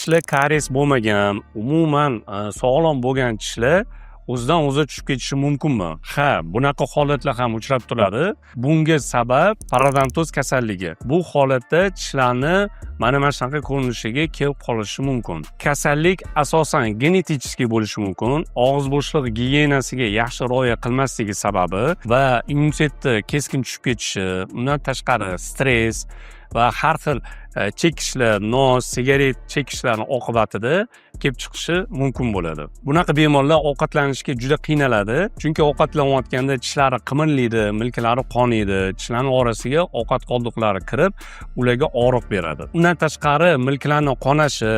tishlar karies bo'lmagan, umuman sog'lom bo'lgan tishlar o'zidan o'zi tushib ketishi mumkinmi? Ha, bunaqa holatlar ham uchrab turadi. Bunga sabab parodontoz kasalligi. Bu holatda tishlarni mana shunaqa ko'rinishiga kelib qolishi mumkin. Kasallik asosan genetik bo'lishi mumkin. Og'iz bo'shlig'i gigiyenasiga yaxshi rioya qilmasligi sababi va immunitetni keskin tushib ketishi, undan tashqari stress va har xil chekishlar, nos, sigaret chekishlarning oqibatida kelib chiqishi mumkin bo'ladi. Bunaqa bemorlar ovqatlanishga juda qiynaladi, chunki ovqatlanayotganda tishlari qimirlaydi, milklari qonaydi, tishlarning orasiga ovqat qoldiqlari kirib, ularga og'riq beradi. Undan tashqari milklarning qonashi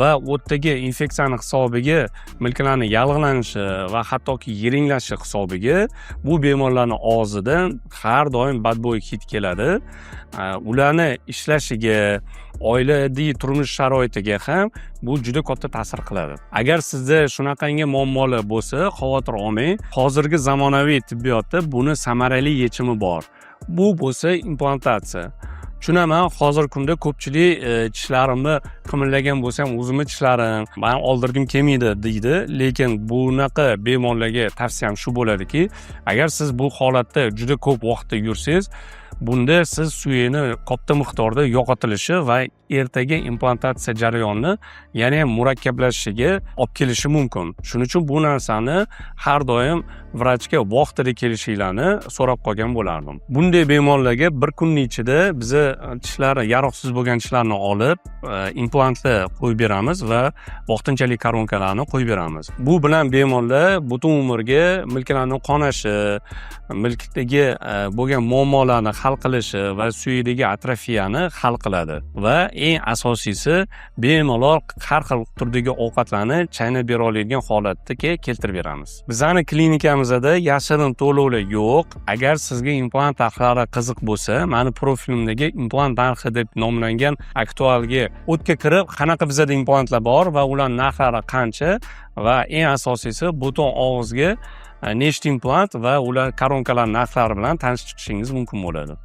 va o'tdagi infeksiyani hisobiga milklarning yallig'lanishi va hattoki yiringlashi hisobiga bu bemorlarning og'zidan har doim badbo'y hid keladi. Ularni ishlashiga, oilaviy turmush sharoitiga ham bu juda katta ta'sir qiladi. Agar sizda shunaqangi muammolar bo'lsa, xavotir olmang. Hozirgi zamonaviy tibbiyotda buni samarali yechimi bor. Bu bo'lsa implantatsiya. Tushunaman, hozirgi kunda ko'pchilik tishlarimni qimirlagan bo'lsam, o'zimni tishlarim, men oldirgim kelmaydi deydi, lekin bunaqa bemorlarga tavsiyam shu bo'ladiki, agar siz bu holatda juda ko'p vaqtda yursangiz, bunda siz suyakni katta miqdorda yo'qotilishi va ertaga implantatsiya jarayoni yana ham murakkablashishiga olib kelishi mumkin. Shuning uchun bu narsani har doim vrachga vaqtida kelishinglarni so'rab qolgan bo'lardim. Bunday bemorlarga bir kunning ichida biz tishlari yaroqsiz bo'lgan tishlarni olib, implantlar qo'yib beramiz va vaqtinchalik koronkalarni qo'yib beramiz. Bu bilan bemorlar butun umrga milklarning qonashi, milkdagi bo'lgan muammolarni hal qilishi va suyakdagi atrofiyani hal qiladi va eng asosiysi bemalol har xil turdagi ovqatlarni chaynab bera oladigan holatga keltirib beramiz. Bizning klinikamizda yashirin to'lovlar yo'q. Agar sizga implant narxlari qiziq bo'lsa, meni profilimdagi implant narxi deb nomlangan aktualga o'tga kirib, qanaqa bizda implantlar bor va ular narxlari qancha va eng asosiysi butun og'izga nechta implant va ular koronkalar narxlari bilan tanishib chiqishingiz mumkin bo'ladi.